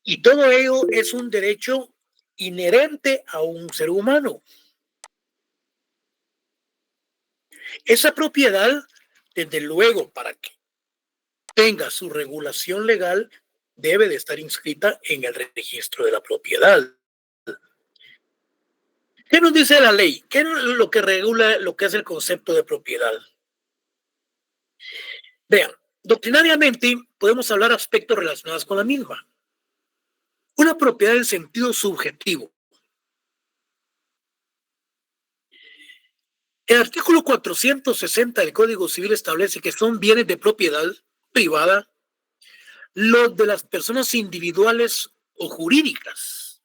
Y todo ello es un derecho inherente a un ser humano. Esa propiedad, desde luego, para que tenga su regulación legal, debe de estar inscrita en el registro de la propiedad. ¿Qué nos dice la ley? ¿Qué es lo que regula lo que es el concepto de propiedad? Vean, doctrinariamente podemos hablar aspectos relacionados con la misma. Una propiedad en sentido subjetivo. El artículo 460 del Código Civil establece que son bienes de propiedad privada los de las personas individuales o jurídicas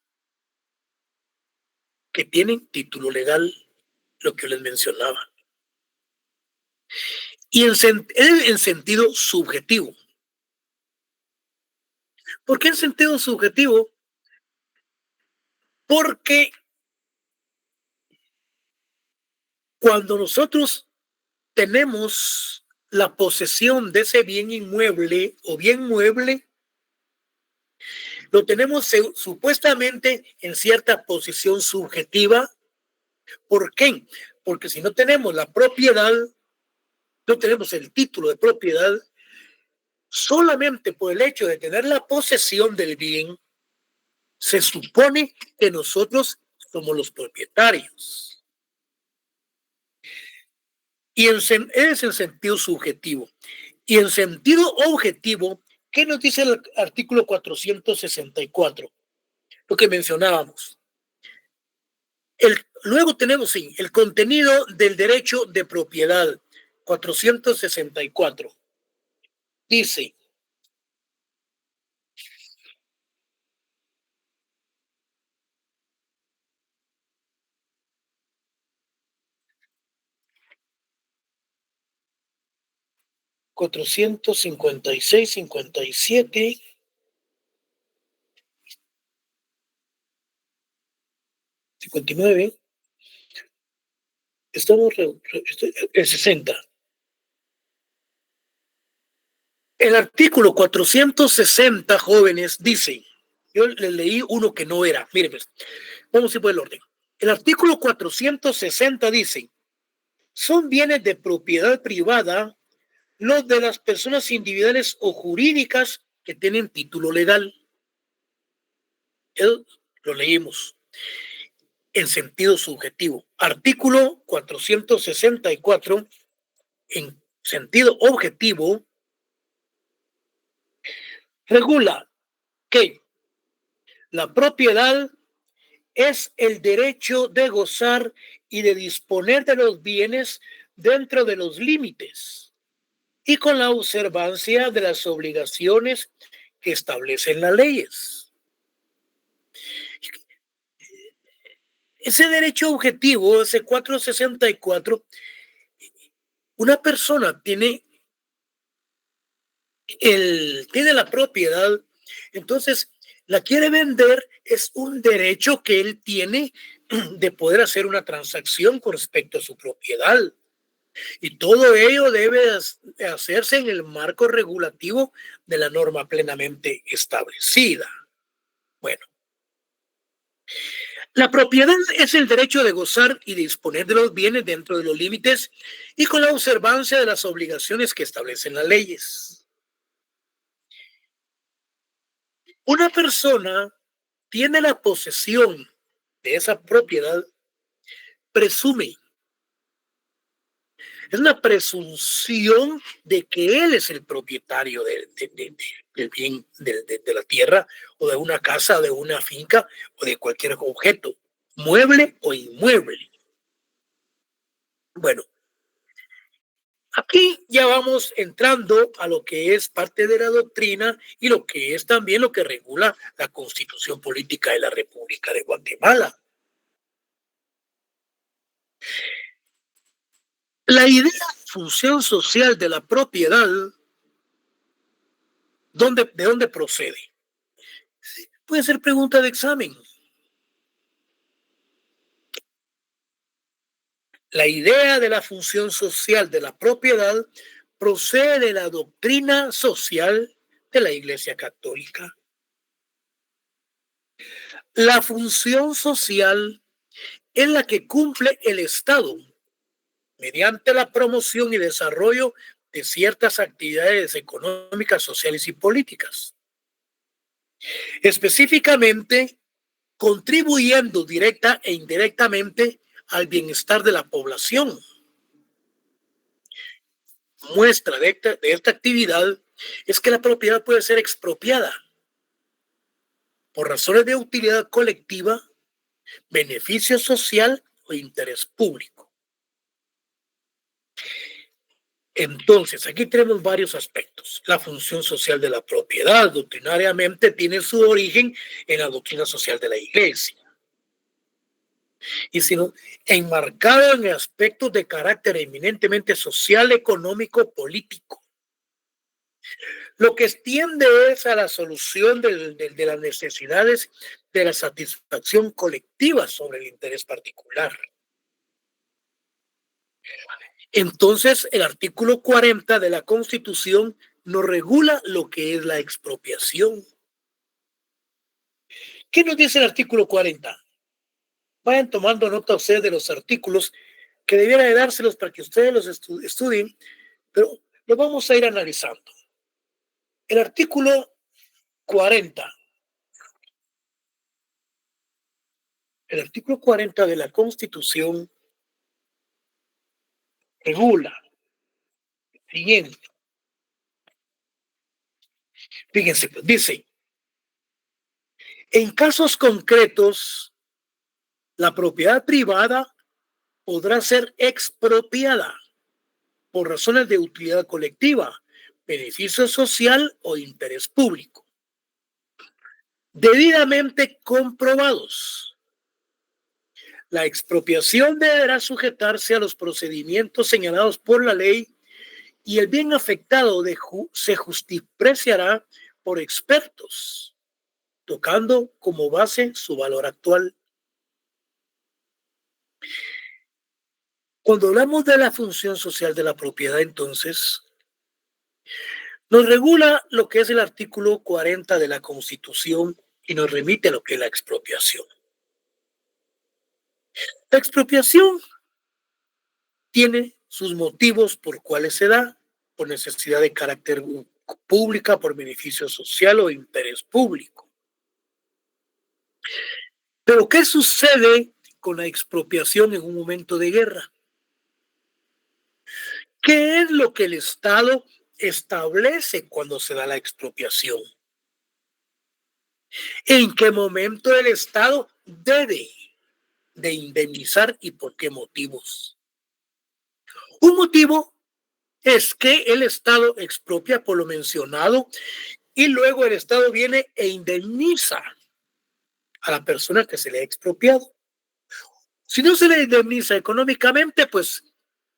que tienen título legal, lo que les mencionaba. Y en sentido subjetivo. ¿Por qué en sentido subjetivo? Porque cuando nosotros tenemos la posesión de ese bien inmueble o bien mueble, lo tenemos supuestamente en cierta posición subjetiva. ¿Por qué? Porque si no tenemos la propiedad, no tenemos el título de propiedad, solamente por el hecho de tener la posesión del bien, se supone que nosotros somos los propietarios. Y es el sentido subjetivo. Y en sentido objetivo, ¿qué nos dice el artículo 464? Lo que mencionábamos. Luego tenemos el contenido del derecho de propiedad, 464. Dice, (456, 57, 59), estamos en 60. El artículo 460, jóvenes, dice, yo les leí uno que no era, miren, pues, vamos a ir por el orden. El artículo 460 dice, son bienes de propiedad privada los de las personas individuales o jurídicas que tienen título legal. Lo leímos en sentido subjetivo. Artículo 464, en sentido objetivo, regula que la propiedad es el derecho de gozar y de disponer de los bienes dentro de los límites y con la observancia de las obligaciones que establecen las leyes. Ese derecho objetivo, ese 464, una persona tiene la propiedad, entonces la quiere vender, es un derecho que él tiene de poder hacer una transacción con respecto a su propiedad. Y todo ello debe hacerse en el marco regulativo de la norma plenamente establecida. Bueno, la propiedad es el derecho de gozar y disponer de los bienes dentro de los límites y con la observancia de las obligaciones que establecen las leyes. Una persona tiene la posesión de esa propiedad, presume. Es una presunción de que él es el propietario del bien de la tierra o de una casa, de una finca o de cualquier objeto, mueble o inmueble. Bueno, aquí ya vamos entrando a lo que es parte de la doctrina y lo que es también lo que regula la Constitución Política de la República de Guatemala. La idea de función social de la propiedad, ¿de dónde procede? Puede ser pregunta de examen. La idea de la función social de la propiedad procede de la doctrina social de la Iglesia Católica. La función social es la que cumple el Estado mediante la promoción y desarrollo de ciertas actividades económicas, sociales y políticas, específicamente contribuyendo directa e indirectamente al bienestar de la población. Muestra de esta actividad es que la propiedad puede ser expropiada por razones de utilidad colectiva, beneficio social o interés público. Entonces, aquí tenemos varios aspectos. La función social de la propiedad doctrinariamente tiene su origen en la doctrina social de la Iglesia, y sino enmarcado en aspectos de carácter eminentemente social, económico, político. Lo que extiende es a la solución de las necesidades de la satisfacción colectiva sobre el interés particular. Entonces, el artículo 40 de la Constitución nos regula lo que es la expropiación. ¿Qué nos dice el artículo 40? Vayan tomando nota ustedes de los artículos que debiera de dárselos para que ustedes los estudien, pero lo vamos a ir analizando. El artículo 40. El artículo 40 de la Constitución regula el siguiente. Fíjense, pues, dice, en casos concretos, la propiedad privada podrá ser expropiada por razones de utilidad colectiva, beneficio social o interés público, debidamente comprobados. La expropiación deberá sujetarse a los procedimientos señalados por la ley y el bien afectado se justipreciará por expertos, tocando como base su valor actual. Cuando hablamos de la función social de la propiedad, entonces, nos regula lo que es el artículo 40 de la Constitución y nos remite a lo que es la expropiación. La expropiación tiene sus motivos por cuales se da, por necesidad de carácter pública, por beneficio social o interés público. Pero ¿qué sucede con la expropiación en un momento de guerra? ¿Qué es lo que el Estado establece cuando se da la expropiación? ¿En qué momento el Estado debe de indemnizar y por qué motivos? Un motivo es que el Estado expropia por lo mencionado y luego el Estado viene e indemniza a la persona que se le ha expropiado. Si no se le indemniza económicamente, pues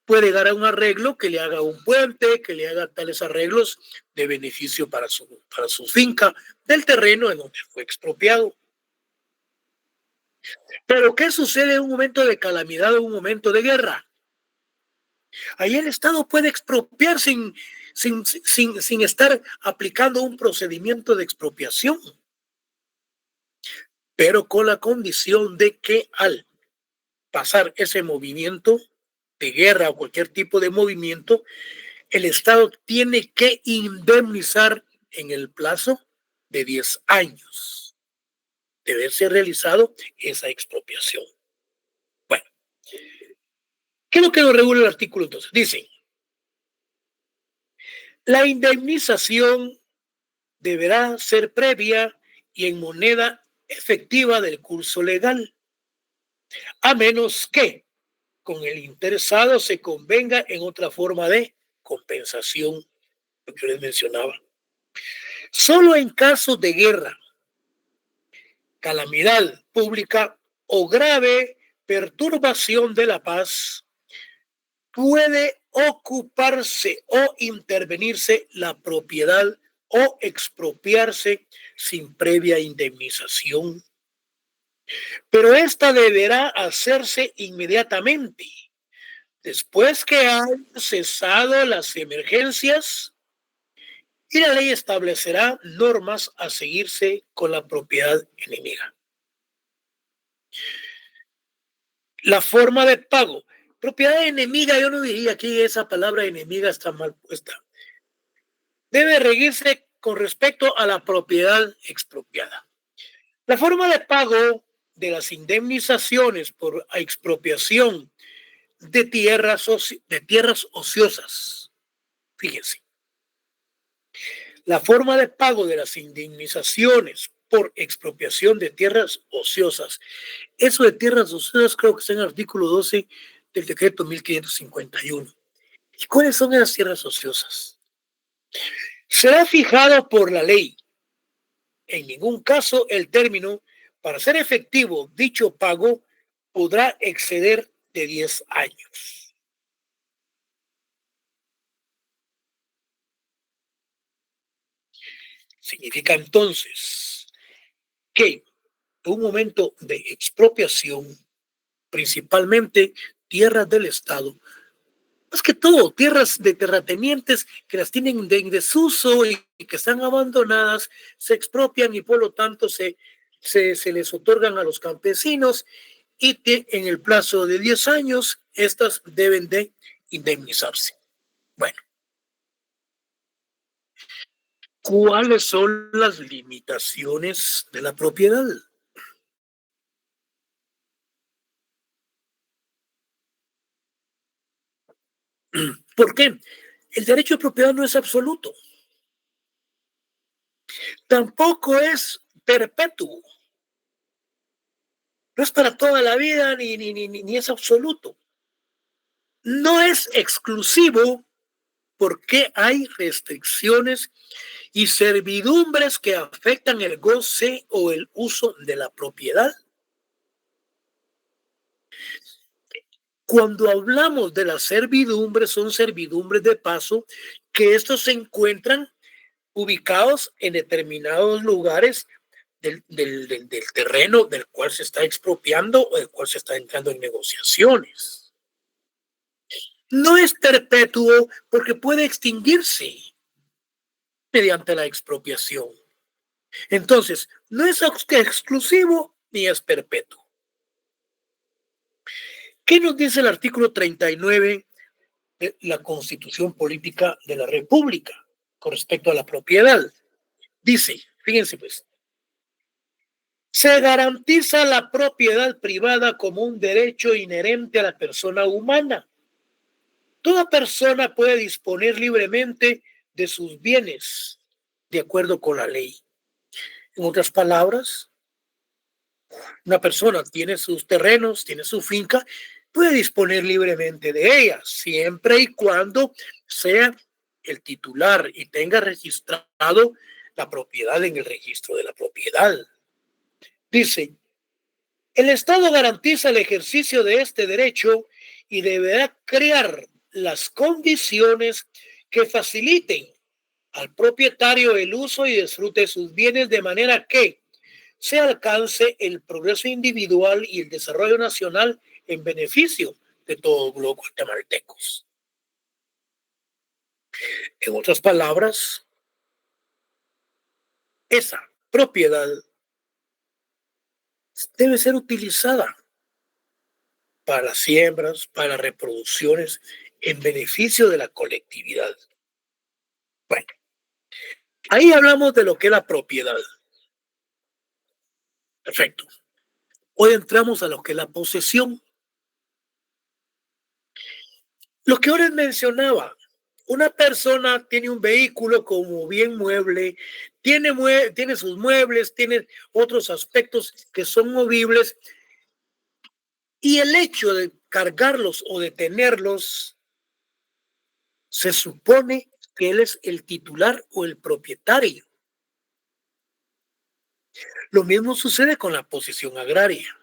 puede dar a un arreglo que le haga un puente, que le haga tales arreglos de beneficio para su finca del terreno en donde fue expropiado. Pero ¿qué sucede en un momento de calamidad o en un momento de guerra? Ahí el Estado puede expropiar sin estar aplicando un procedimiento de expropiación, pero con la condición de que al pasar ese movimiento de guerra o cualquier tipo de movimiento, el Estado tiene que indemnizar en el plazo de 10 años de haberse realizado esa expropiación. Bueno, ¿qué es lo que nos regula el artículo entonces? Dice, la indemnización deberá ser previa y en moneda efectiva del curso legal, a menos que con el interesado se convenga en otra forma de compensación, lo que les mencionaba. Solo en casos de guerra, calamidad pública o grave perturbación de la paz puede ocuparse o intervenirse la propiedad o expropiarse sin previa indemnización. Pero esta deberá hacerse inmediatamente, después que han cesado las emergencias, y la ley establecerá normas a seguirse con la propiedad enemiga. La forma de pago. Propiedad enemiga, yo no diría aquí esa palabra enemiga está mal puesta. Debe regirse con respecto a la propiedad expropiada. La forma de pago de las indemnizaciones por expropiación de tierras ociosas. Fíjense, la forma de pago de las indemnizaciones por expropiación de tierras ociosas. Eso de tierras ociosas creo que está en el artículo 12 del decreto 1551. ¿Y cuáles son esas tierras ociosas? Será fijado por la ley. En ningún caso el término para ser efectivo dicho pago podrá exceder de 10 años. Significa entonces que en un momento de expropiación, principalmente tierras del Estado, más que todo tierras de terratenientes que las tienen en desuso y que están abandonadas, se expropian y por lo tanto se les otorgan a los campesinos y en el plazo de 10 años estas deben de indemnizarse. Bueno, ¿cuáles son las limitaciones de la propiedad? ¿Por qué? El derecho de propiedad no es absoluto, tampoco es perpetuo, no es para toda la vida ni es absoluto. No es exclusivo porque hay restricciones y servidumbres que afectan el goce o el uso de la propiedad. Cuando hablamos de las servidumbres, son servidumbres de paso que estos se encuentran ubicados en determinados lugares del terreno del cual se está expropiando o del cual se está entrando en negociaciones. No es perpetuo porque puede extinguirse mediante la expropiación. Entonces, no es exclusivo ni es perpetuo. ¿Qué nos dice el artículo 39 de la Constitución Política de la República con respecto a la propiedad? Dice, fíjense pues, se garantiza la propiedad privada como un derecho inherente a la persona humana. Toda persona puede disponer libremente de sus bienes de acuerdo con la ley. En otras palabras, una persona tiene sus terrenos, tiene su finca, puede disponer libremente de ella, siempre y cuando sea el titular y tenga registrado la propiedad en el registro de la propiedad. Dice, el Estado garantiza el ejercicio de este derecho y deberá crear las condiciones que faciliten al propietario el uso y disfrute de sus bienes de manera que se alcance el progreso individual y el desarrollo nacional en beneficio de todos los guatemaltecos. En otras palabras, esa propiedad debe ser utilizada para las siembras, para las reproducciones, en beneficio de la colectividad. Bueno, ahí hablamos de lo que es la propiedad. Perfecto. Hoy entramos a lo que es la posesión. Lo que ahora mencionaba, una persona tiene un vehículo como bien mueble, tiene sus muebles, tiene otros aspectos que son movibles y el hecho de cargarlos o de tenerlos se supone que él es el titular o el propietario. Lo mismo sucede con la posesión agraria.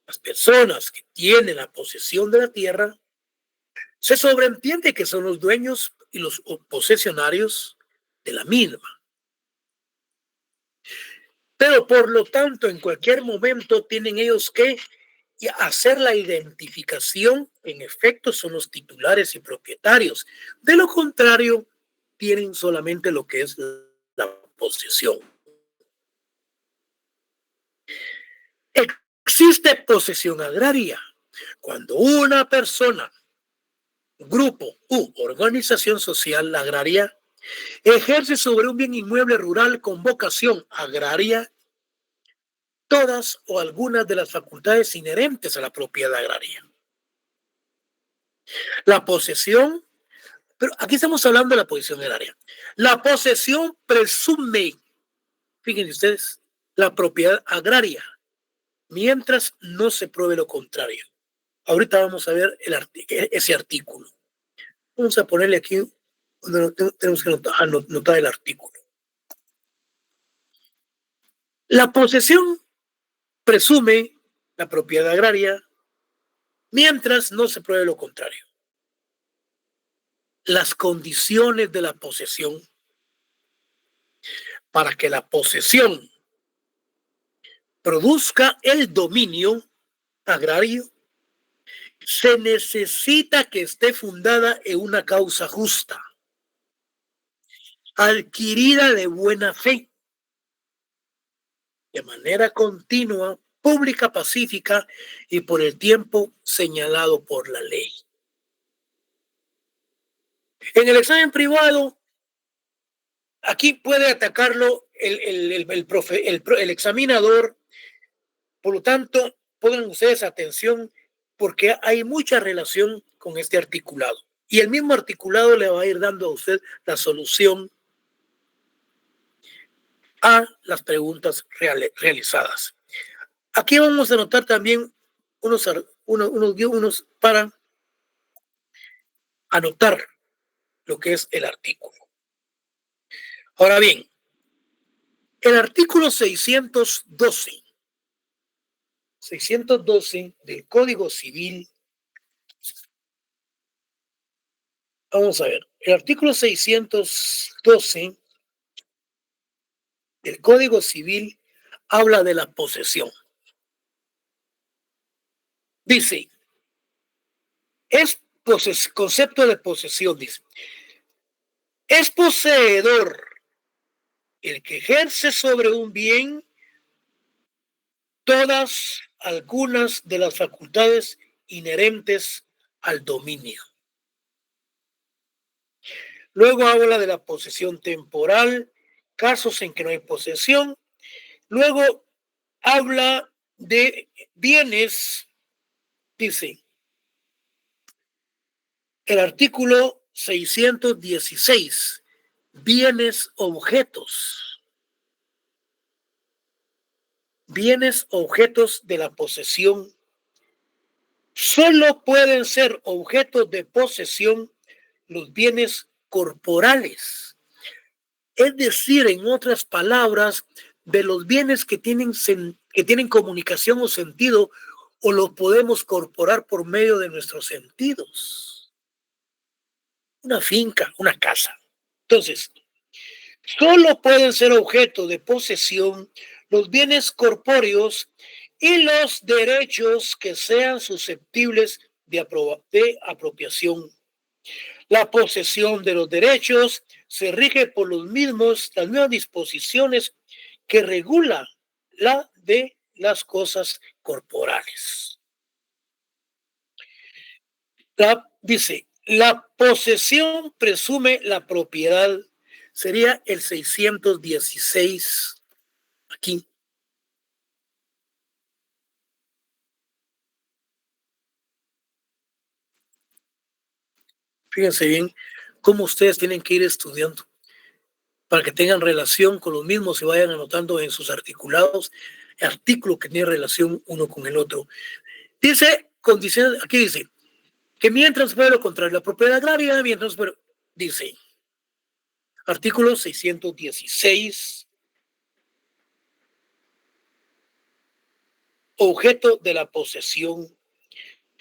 Las personas que tienen la posesión de la tierra se sobreentiende que son los dueños y los posesionarios de la misma. Pero por lo tanto, en cualquier momento tienen ellos que hacer la identificación. En efecto, son los titulares y propietarios. De lo contrario, tienen solamente lo que es la posesión. Existe posesión agraria cuando una persona, grupo u organización social agraria ejerce sobre un bien inmueble rural con vocación agraria todas o algunas de las facultades inherentes a la propiedad agraria. La posesión, pero aquí estamos hablando de la posesión agraria. La posesión presume, fíjense ustedes, la propiedad agraria, mientras no se pruebe lo contrario. Ahorita vamos a ver ese artículo. Vamos a ponerle aquí donde tenemos que anotar el artículo. La posesión presume la propiedad agraria mientras no se pruebe lo contrario. Las condiciones de la posesión para que la posesión produzca el dominio agrario, se necesita que esté fundada en una causa justa, adquirida de buena fe, de manera continua, pública, pacífica y por el tiempo señalado por la ley. En el examen privado, aquí puede atacarlo el examinador. Por lo tanto, pongan ustedes atención porque hay mucha relación con este articulado. Y el mismo articulado le va a ir dando a usted la solución a las preguntas realizadas. Aquí vamos a anotar también unos para anotar lo que es el artículo. Ahora bien, el artículo 612 del Código Civil. Vamos a ver, el artículo 612 del Código Civil habla de la posesión. Dice, concepto de posesión, dice, es poseedor el que ejerce sobre un bien todas, algunas de las facultades inherentes al dominio. Luego habla de la posesión temporal, casos en que no hay posesión. Luego habla de bienes, dice el artículo 616, bienes objetos. Bienes objetos de la posesión solo pueden ser objetos de posesión los bienes corporales. Es decir, en otras palabras, de los bienes que tienen comunicación o sentido o los podemos corporar por medio de nuestros sentidos. Una finca, una casa. Entonces, solo pueden ser objeto de posesión los bienes corpóreos y los derechos que sean susceptibles de apropiación. La posesión de los derechos se rige por las mismas disposiciones que regula la de las cosas corporales. Dice, la posesión presume la propiedad, sería el 616 aquí. Fíjense bien cómo ustedes tienen que ir estudiando para que tengan relación con los mismos y vayan anotando en sus articulados artículos que tienen relación uno con el otro. Dice, condiciones, aquí dice, que mientras fue lo contrario, la propiedad agraria, mientras fue, dice, artículo 616, objeto de la posesión.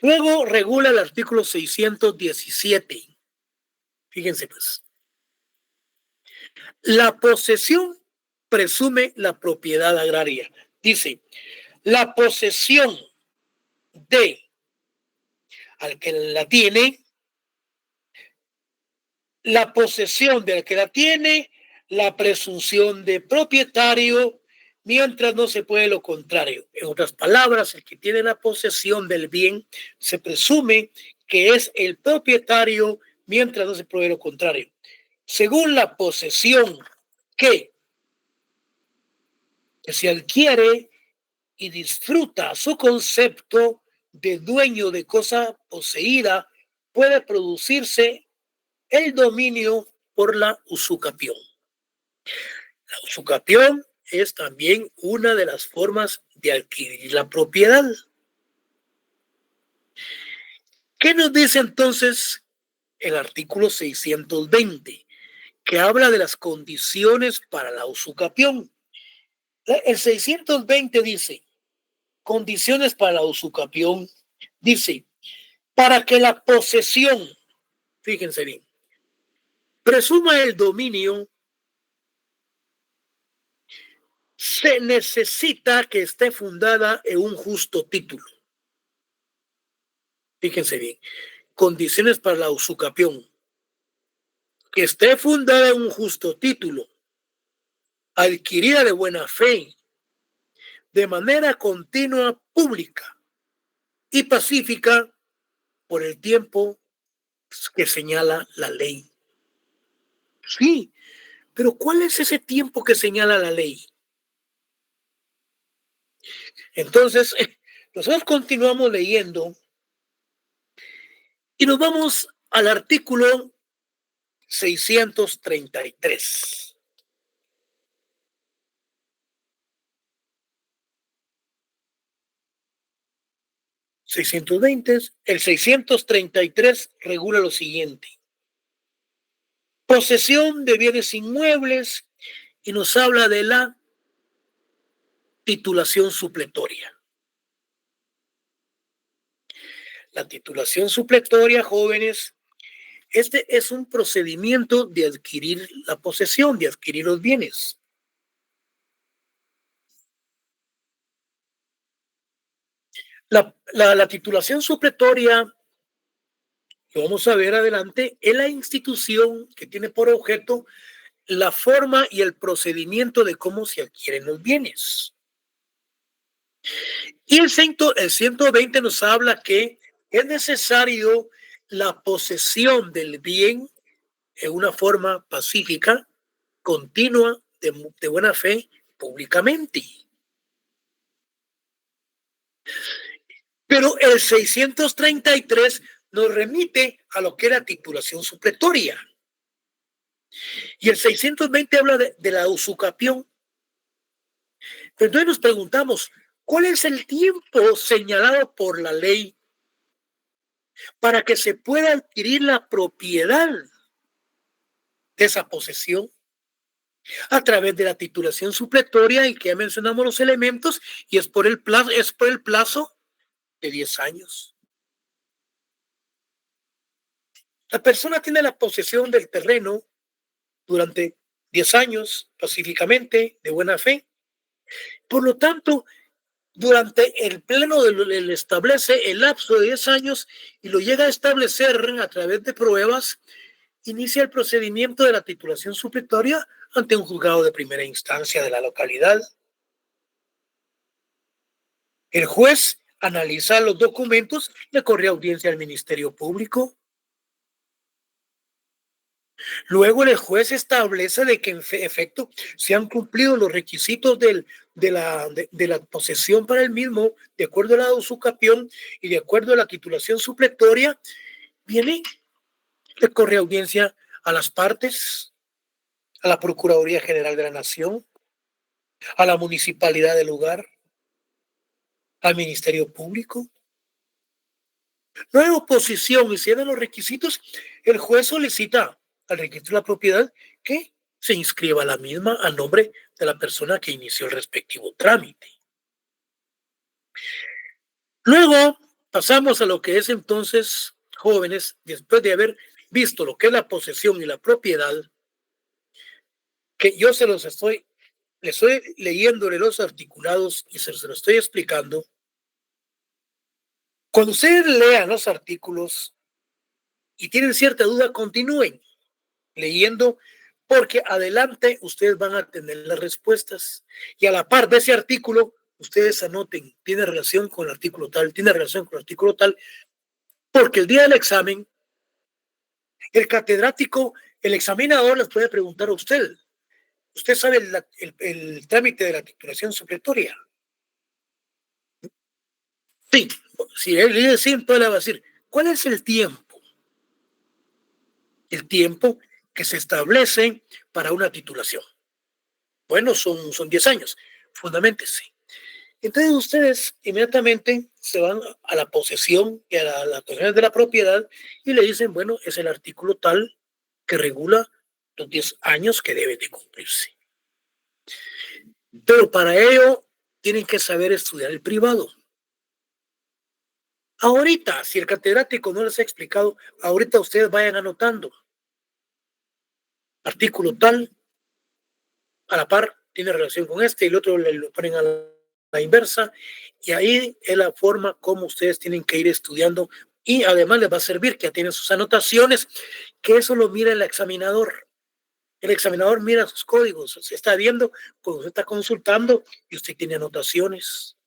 Luego regula el artículo 617. Fíjense pues. La posesión presume la propiedad agraria. Dice, la posesión de al que la tiene, la posesión del que la tiene, la presunción de propietario mientras no se puede lo contrario. En otras palabras, el que tiene la posesión del bien se presume que es el propietario mientras no se pruebe lo contrario. Según la posesión que se adquiere y disfruta su concepto de dueño de cosa poseída, puede producirse el dominio por la usucapión. La usucapión es también una de las formas de adquirir la propiedad. ¿Qué nos dice entonces el artículo 620? Que habla de las condiciones para la usucapión. El 620 dice, condiciones para la usucapión, dice, para que la posesión, fíjense bien, presuma el dominio, se necesita que esté fundada en un justo título. Fíjense bien, condiciones para la usucapión, que esté fundada en un justo título, adquirida de buena fe, de manera continua, pública y pacífica por el tiempo que señala la ley. Sí, pero ¿cuál es ese tiempo que señala la ley? Entonces, nosotros continuamos leyendo y nos vamos al artículo 633. 620, el 633 regula lo siguiente. Posesión de bienes inmuebles y nos habla de la titulación supletoria. La titulación supletoria, jóvenes, este es un procedimiento de adquirir la posesión, de adquirir los bienes. La titulación supletoria, que vamos a ver adelante, es la institución que tiene por objeto la forma y el procedimiento de cómo se adquieren los bienes. Y el 120 nos habla que es necesario la posesión del bien en una forma pacífica, continua, de buena fe, públicamente. Pero el 633 nos remite a lo que era titulación supletoria. Y el 620 habla de la usucapión. Entonces nos preguntamos, ¿cuál es el tiempo señalado por la ley para que se pueda adquirir la propiedad de esa posesión? A través de la titulación supletoria, y que ya mencionamos los elementos, y es por el plazo de 10 años. La persona tiene la posesión del terreno durante 10 años, pacíficamente, de buena fe. Por lo tanto, durante el pleno él establece el lapso de 10 años y lo llega a establecer a través de pruebas, inicia el procedimiento de la titulación supletoria ante un juzgado de primera instancia de la localidad. El juez analiza los documentos, le corre audiencia al Ministerio Público. Luego el juez establece de que en efecto se han cumplido los requisitos de la posesión para el mismo, de acuerdo a la usucapión y de acuerdo a la titulación supletoria. Viene, le corre audiencia a las partes, a la Procuraduría General de la Nación, a la municipalidad del lugar, al Ministerio Público. No hay oposición y si eran los requisitos, el juez solicita al registro de la propiedad que se inscriba la misma a nombre de la persona que inició el respectivo trámite. Luego pasamos a lo que es entonces, jóvenes, después de haber visto lo que es la posesión y la propiedad, que yo les estoy leyéndole los articulados y se los estoy explicando. Cuando ustedes lean los artículos y tienen cierta duda, continúen leyendo porque adelante ustedes van a tener las respuestas y a la par de ese artículo ustedes anoten, tiene relación con el artículo tal, tiene relación con el artículo tal, porque el día del examen, el catedrático, el examinador les puede preguntar a usted, ¿usted sabe el trámite de la titulación supletoria? Sí, si él dice sí, entonces le va a decir, ¿cuál es el tiempo? El tiempo que se establece para una titulación. Bueno, son 10 años, fundamentese. Entonces ustedes inmediatamente se van a la posesión y a la posesión de la propiedad y le dicen, bueno, es el artículo tal que regula los 10 años que deben de cumplirse. Pero para ello tienen que saber estudiar el privado. Ahorita, si el catedrático no les ha explicado, ahorita ustedes vayan anotando. Artículo tal, a la par, tiene relación con este y el otro lo ponen a la inversa. Y ahí es la forma como ustedes tienen que ir estudiando. Y además les va a servir que ya tienen sus anotaciones, que eso lo mira el examinador. El examinador mira sus códigos, se está viendo cuando usted está consultando y usted tiene anotaciones.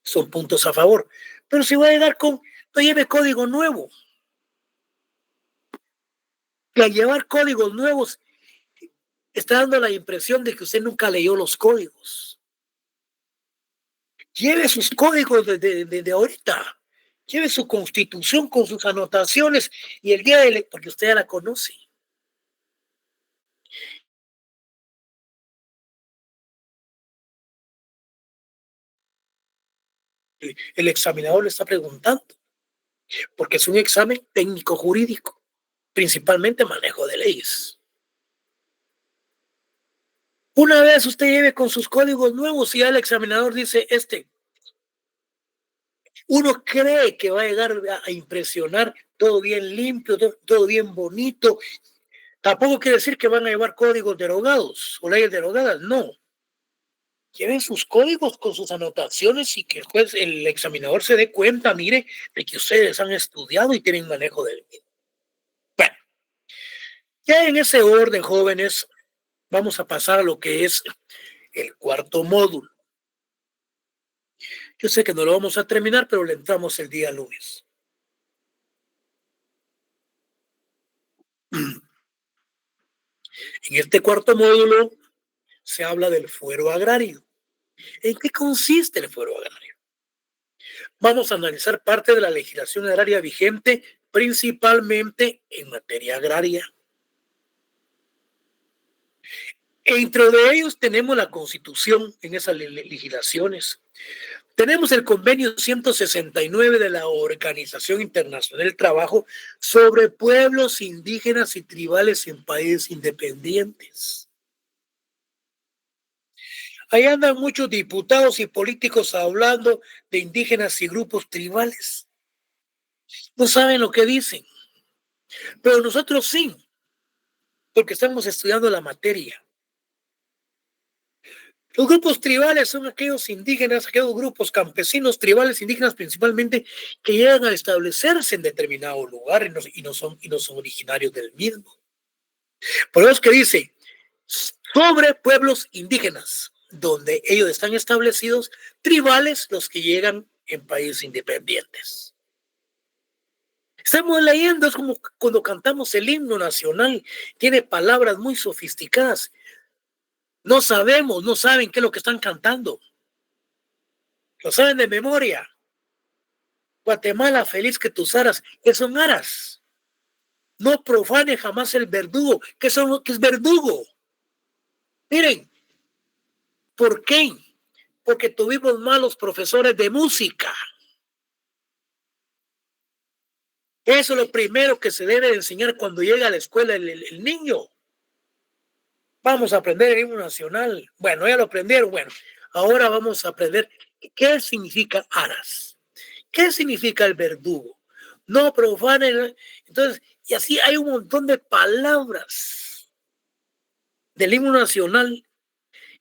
Son puntos a favor. Pero si va a llegar con, no lleve código nuevo. Y al llevar códigos nuevos, está dando la impresión de que usted nunca leyó los códigos. Lleve sus códigos de ahorita. Lleve su constitución con sus anotaciones y el día de, porque usted ya la conoce. El examinador le está preguntando, porque es un examen técnico jurídico, principalmente manejo de leyes. Una vez usted lleve con sus códigos nuevos y ya el examinador dice, uno cree que va a llegar a impresionar, todo bien limpio, todo bien bonito. Tampoco quiere decir que van a llevar códigos derogados o leyes derogadas, no. Lleven sus códigos con sus anotaciones y que después el examinador se dé cuenta, mire, de que ustedes han estudiado y tienen manejo del mismo. Bueno, ya en ese orden, jóvenes, vamos a pasar a lo que es el cuarto módulo. Yo sé que no lo vamos a terminar, pero le entramos el día lunes. En este cuarto módulo se habla del fuero agrario. ¿En qué consiste el fuero agrario? Vamos a analizar parte de la legislación agraria vigente, principalmente en materia agraria. Entre de ellos tenemos la Constitución en esas legislaciones. Tenemos el convenio 169 de la Organización Internacional del Trabajo sobre pueblos indígenas y tribales en países independientes. Ahí andan muchos diputados y políticos hablando de indígenas y grupos tribales. No saben lo que dicen, pero nosotros sí, porque estamos estudiando la materia. Los grupos tribales son aquellos indígenas, aquellos grupos campesinos, tribales, indígenas principalmente, que llegan a establecerse en determinado lugar y no son originarios del mismo. Por eso es que dice, sobre pueblos indígenas, donde ellos están establecidos, tribales los que llegan en países independientes. Estamos leyendo, es como cuando cantamos el himno nacional, tiene palabras muy sofisticadas. No sabemos, no saben qué es lo que están cantando. Lo saben de memoria. Guatemala, feliz que tus aras, que son aras. No profane jamás el verdugo, que es verdugo. Miren, ¿por qué? Porque tuvimos malos profesores de música. Eso es lo primero que se debe enseñar cuando llega a la escuela el niño. Vamos a aprender el himno nacional. Bueno, ya lo aprendieron. Bueno, ahora vamos a aprender qué significa aras. ¿Qué significa el verdugo? No profane. Entonces, y así hay un montón de palabras del himno nacional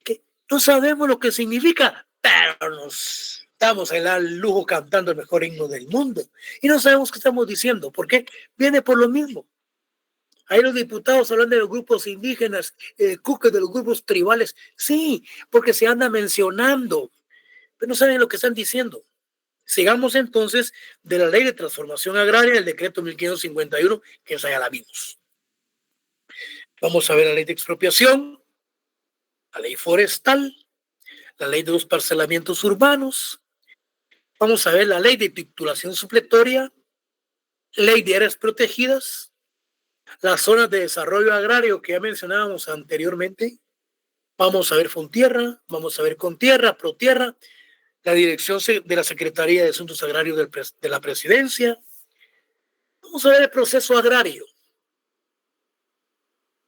que no sabemos lo que significa, pero nos damos el lujo cantando el mejor himno del mundo y no sabemos qué estamos diciendo. ¿Por qué? Viene por lo mismo. Ahí los diputados hablan de los grupos indígenas, cuques de los grupos tribales. Sí, porque se anda mencionando, pero no saben lo que están diciendo. Sigamos entonces de la ley de transformación agraria, el decreto 1551, que esa ya la vimos. Vamos a ver la ley de expropiación, la ley forestal, la ley de los parcelamientos urbanos. Vamos a ver la ley de titulación supletoria, ley de áreas protegidas, las zonas de desarrollo agrario que ya mencionábamos anteriormente. Vamos a ver Fontierra, vamos a ver Contierra, Protierra, la dirección de la Secretaría de Asuntos Agrarios de la Presidencia. Vamos a ver el proceso agrario,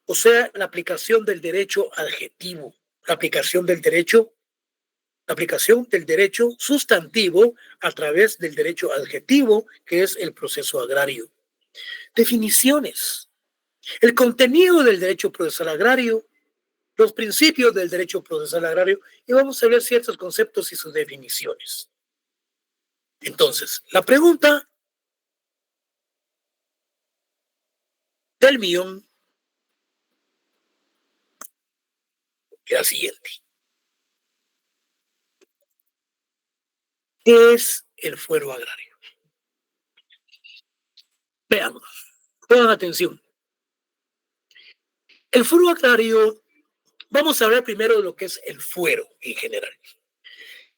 o sea, la aplicación del derecho adjetivo, la aplicación del derecho sustantivo a través del derecho adjetivo, que es el proceso agrario. Definiciones, el contenido del derecho procesal agrario, los principios del derecho procesal agrario, y vamos a ver ciertos conceptos y sus definiciones. Entonces, la pregunta del millón es la siguiente. ¿Qué es el fuero agrario? Veamos, pongan atención. El fuero agrario, vamos a hablar primero de lo que es el fuero en general.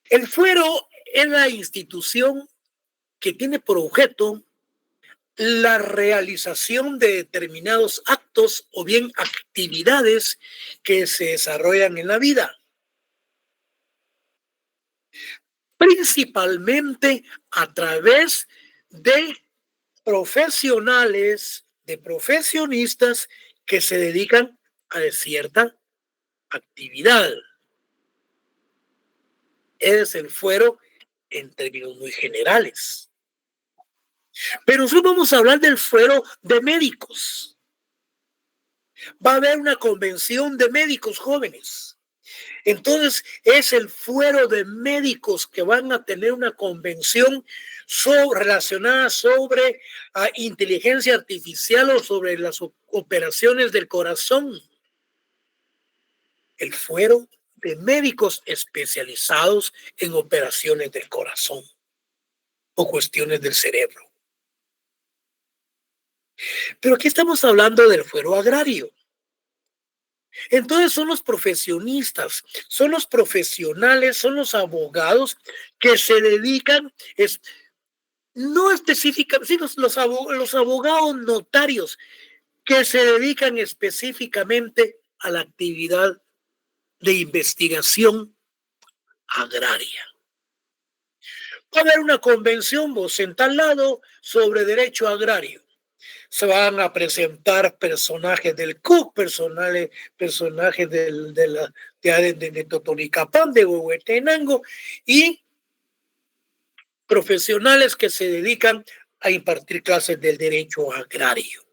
El fuero es la institución que tiene por objeto la realización de determinados actos o bien actividades que se desarrollan en la vida, principalmente a través de profesionales, de profesionistas que se dedican a cierta actividad. Es el fuero en términos muy generales. Pero nosotros vamos a hablar del fuero de médicos. Va a haber una convención de médicos jóvenes. Entonces es el fuero de médicos que van a tener una convención relacionada sobre inteligencia artificial o sobre las operaciones del corazón. El fuero de médicos especializados en operaciones del corazón o cuestiones del cerebro. Pero aquí estamos hablando del fuero agrario. Entonces son los profesionistas, son los profesionales, son los abogados que se dedican, no específicamente, sí, los abogados notarios que se dedican específicamente a la actividad de investigación agraria. Va a haber una convención, vos en tal lado, sobre derecho agrario. Se van a presentar personajes del CUC, personajes de Totonicapán, de Huehuetenango, y profesionales que se dedican a impartir clases del derecho agrario.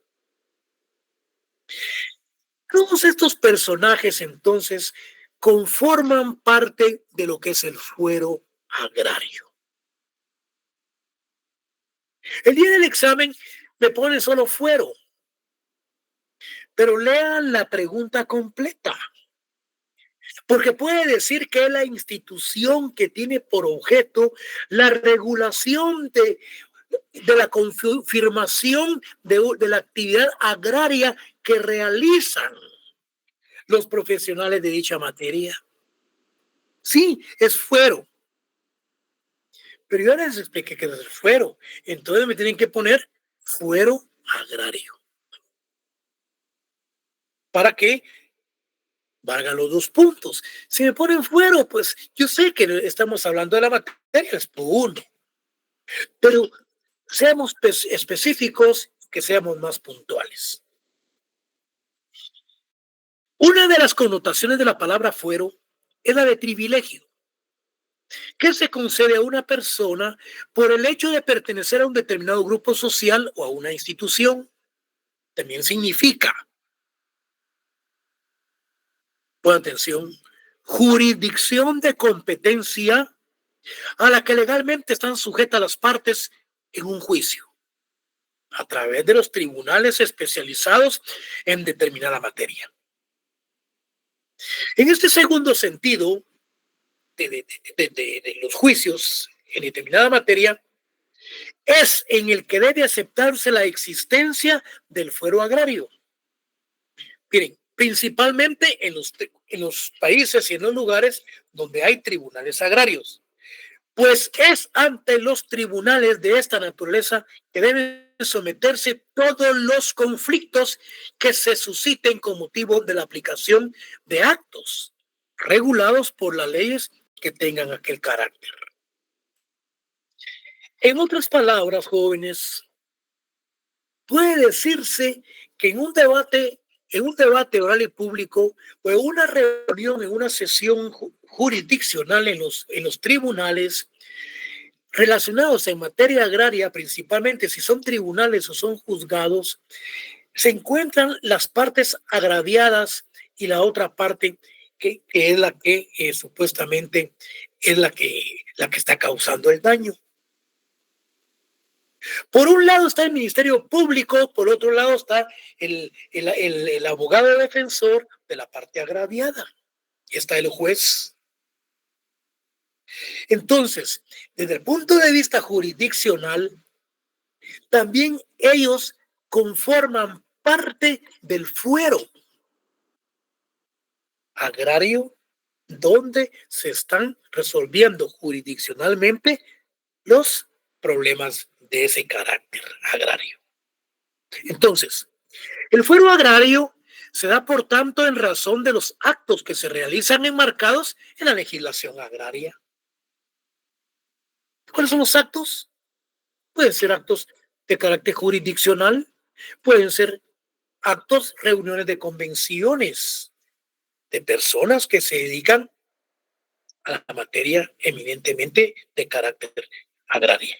Todos estos personajes, entonces, conforman parte de lo que es el fuero agrario. El día del examen me ponen solo fuero, pero lean la pregunta completa, porque puede decir que es la institución que tiene por objeto la regulación de la confirmación de la actividad agraria que realizan los profesionales de dicha materia. Sí, es fuero. Pero yo les expliqué que es el fuero. Entonces me tienen que poner fuero agrario. ¿Para qué? Valgan los 2 puntos. Si me ponen fuero, pues yo sé que estamos hablando de la materia, es punto. Pero seamos específicos, que seamos más puntuales. Una de las connotaciones de la palabra fuero es la de privilegio, que se concede a una persona por el hecho de pertenecer a un determinado grupo social o a una institución. También significa, pon atención, jurisdicción de competencia a la que legalmente están sujetas las partes en un juicio. a través de los tribunales especializados en determinada materia. En este segundo sentido, de los juicios en determinada materia, es en el que debe aceptarse la existencia del fuero agrario. Miren, principalmente en los países y en los lugares donde hay tribunales agrarios, pues es ante los tribunales de esta naturaleza que deben someterse todos los conflictos que se susciten con motivo de la aplicación de actos regulados por las leyes que tengan aquel carácter. En otras palabras, jóvenes, puede decirse que en un debate oral y público o en una reunión, en una sesión jurisdiccional en los tribunales relacionados en materia agraria, principalmente si son tribunales o son juzgados, se encuentran las partes agraviadas y la otra parte que es la que supuestamente es la que está causando el daño. Por un lado está el Ministerio Público, por otro lado está el abogado defensor de la parte agraviada, está el juez. Entonces, desde el punto de vista jurisdiccional, también ellos conforman parte del fuero agrario donde se están resolviendo jurisdiccionalmente los problemas de ese carácter agrario. Entonces, el fuero agrario se da, por tanto, en razón de los actos que se realizan enmarcados en la legislación agraria. ¿Cuáles son los actos? Pueden ser actos de carácter jurisdiccional, pueden ser actos, reuniones de convenciones de personas que se dedican a la materia eminentemente de carácter agrario.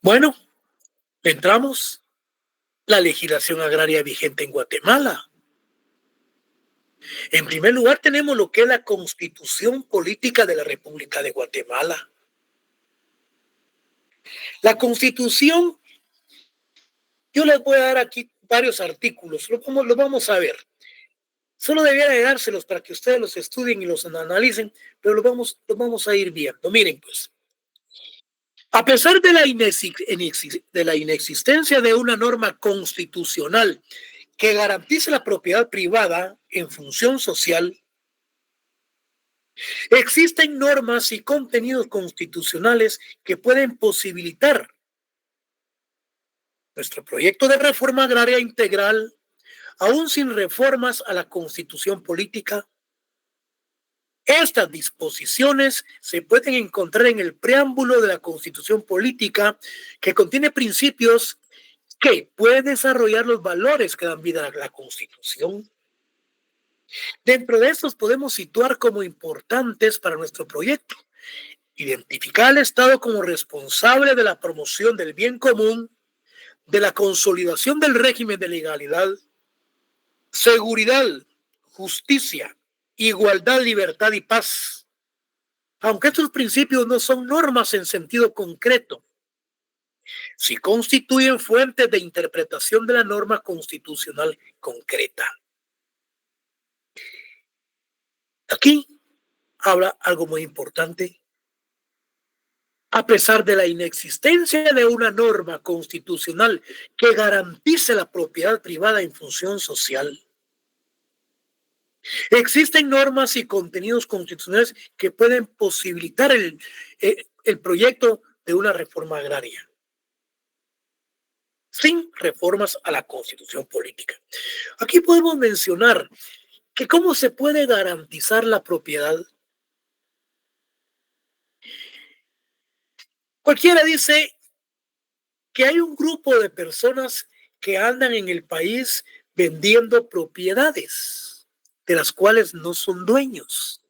Bueno, entramos la legislación agraria vigente en Guatemala. En primer lugar, tenemos lo que es la Constitución Política de la República de Guatemala. La Constitución, yo les voy a dar aquí varios artículos, lo vamos a ver. Solo debiera de dárselos para que ustedes los estudien y los analicen, pero lo vamos a ir viendo. Miren, pues, a pesar de la inexistencia de una norma constitucional que garantice la propiedad privada en función social, existen normas y contenidos constitucionales que pueden posibilitar nuestro proyecto de reforma agraria integral, aún sin reformas a la Constitución política. Estas disposiciones se pueden encontrar en el preámbulo de la Constitución política, que contiene principios que pueden desarrollar los valores que dan vida a la Constitución. Dentro de estos podemos situar como importantes para nuestro proyecto: identificar al Estado como responsable de la promoción del bien común, de la consolidación del régimen de legalidad, seguridad, justicia, igualdad, libertad y paz. Aunque estos principios no son normas en sentido concreto, sí constituyen fuentes de interpretación de la norma constitucional concreta. Aquí habla algo muy importante. A pesar de la inexistencia de una norma constitucional que garantice la propiedad privada en función social, existen normas y contenidos constitucionales que pueden posibilitar el proyecto de una reforma agraria, sin reformas a la Constitución política. Aquí podemos mencionar que cómo se puede garantizar la propiedad. Cualquiera dice que hay un grupo de personas que andan en el país vendiendo propiedades de las cuales no son dueños.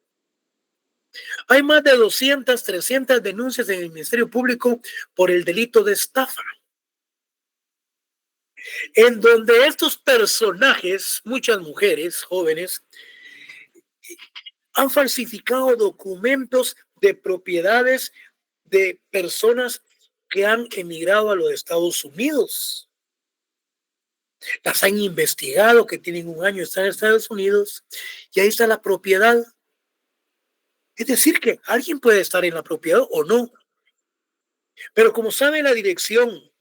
Hay más de 200, 300 denuncias en el Ministerio Público por el delito de estafa, en donde estos personajes, muchas mujeres jóvenes, han falsificado documentos de propiedades de personas que han emigrado a los Estados Unidos. Las han investigado, que tienen un año, están en Estados Unidos, y ahí está la propiedad. Es decir, que alguien puede estar en la propiedad o no, pero como saben la dirección,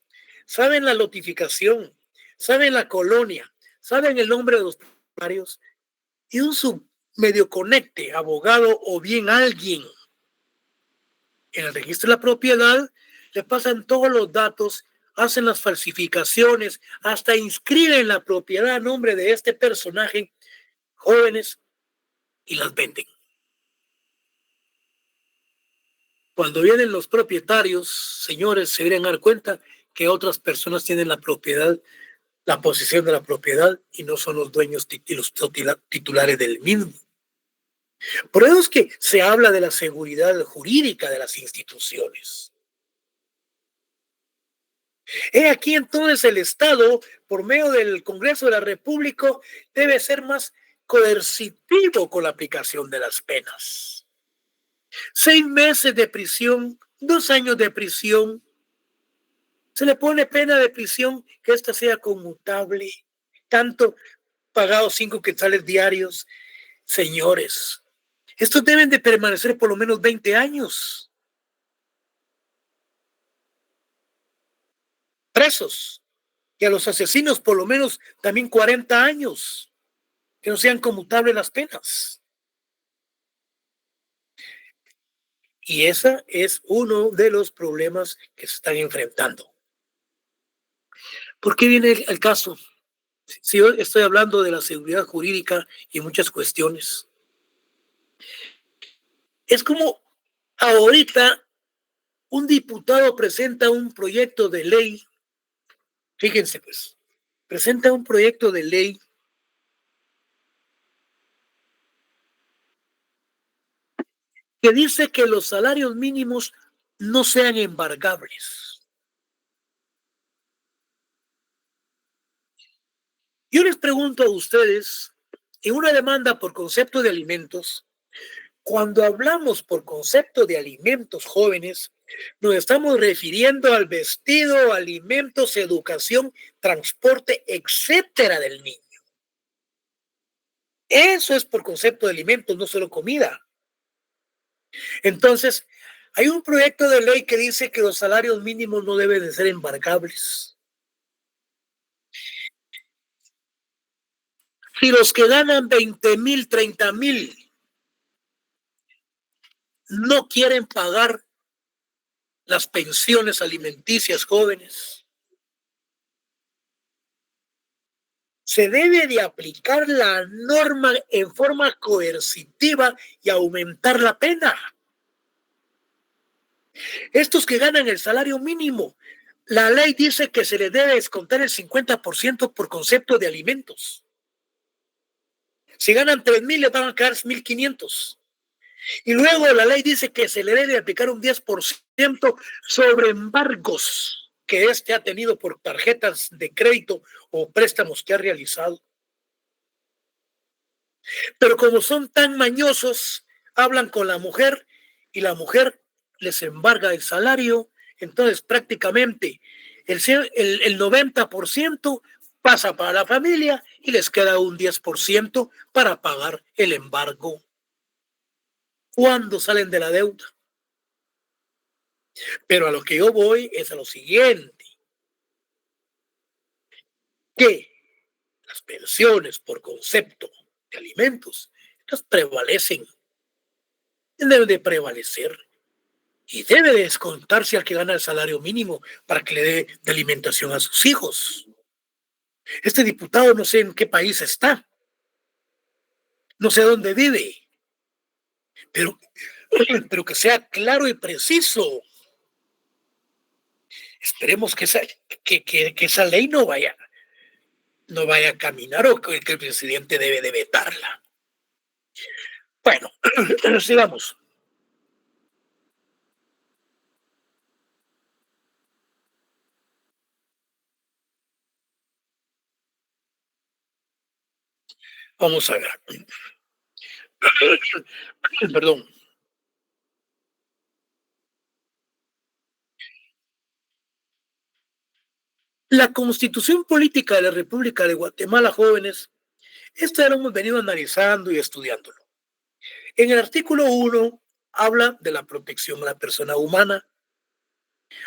saben la notificación, saben la colonia, saben el nombre de los propietarios, y un submedio conecte, abogado o bien alguien en el registro de la propiedad, le pasan todos los datos, hacen las falsificaciones, hasta inscriben la propiedad a nombre de este personaje, jóvenes, y las venden. Cuando vienen los propietarios, señores, se vienen a dar cuenta que otras personas tienen la propiedad, la posesión de la propiedad, y no son los dueños y los titulares del mismo. Por eso es que se habla de la seguridad jurídica de las instituciones. He aquí entonces el Estado, por medio del Congreso de la República, debe ser más coercitivo con la aplicación de las penas. 6 meses de prisión, 2 años de prisión. Se le pone pena de prisión que ésta sea conmutable, tanto pagados 5 quetzales diarios. Señores, estos deben de permanecer por lo menos 20 años presos, y a los asesinos por lo menos también 40 años, que no sean conmutables las penas. Y ese es uno de los problemas que se están enfrentando. ¿Por qué viene el caso? Si yo estoy hablando de la seguridad jurídica y muchas cuestiones, es como ahorita un diputado presenta un proyecto de ley, fíjense pues, presenta un proyecto de ley que dice que los salarios mínimos no sean embargables. Yo les pregunto a ustedes, en una demanda por concepto de alimentos, cuando hablamos por concepto de alimentos jóvenes, nos estamos refiriendo al vestido, alimentos, educación, transporte, etcétera del niño. Eso es por concepto de alimentos, no solo comida. Entonces, hay un proyecto de ley que dice que los salarios mínimos no deben de ser embargables. Si los que ganan 20,000, 30,000 no quieren pagar las pensiones alimenticias jóvenes, se debe de aplicar la norma en forma coercitiva y aumentar la pena. Estos que ganan el salario mínimo, la ley dice que se les debe descontar el 50% por concepto de alimentos. Si ganan 3,000, les van a quedar 1,500. Y luego la ley dice que se le debe aplicar un 10% sobre embargos que éste ha tenido por tarjetas de crédito o préstamos que ha realizado. Pero como son tan mañosos, hablan con la mujer y la mujer les embarga el salario, entonces prácticamente el 90% pasa para la familia y les queda un 10% para pagar el embargo cuando salen de la deuda. Pero a lo que yo voy es a lo siguiente, que las pensiones por concepto de alimentos, estas prevalecen, deben de prevalecer y debe de descontarse al que gana el salario mínimo para que le dé de alimentación a sus hijos. Este diputado no sé en qué país está, no sé dónde vive, pero, pero que sea claro y preciso. Esperemos que esa ley no vaya a caminar o que el presidente debe de vetarla. Bueno, sigamos. Vamos a ver. Perdón. La Constitución Política de la República de Guatemala, jóvenes, esto ya lo hemos venido analizando y estudiándolo. En el artículo 1 habla de la protección a la persona humana.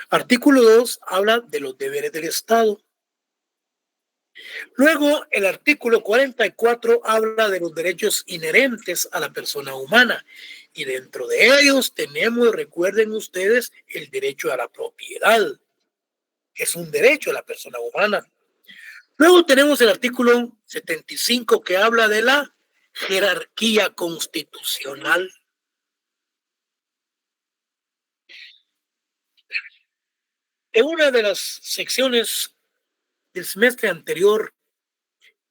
Artículo 2 habla de los deberes del Estado. Luego, el artículo 44 habla de los derechos inherentes a la persona humana. Y dentro de ellos tenemos, recuerden ustedes, el derecho a la propiedad. Es un derecho a la persona humana. Luego tenemos el artículo 75 que habla de la jerarquía constitucional. En una de las secciones del semestre anterior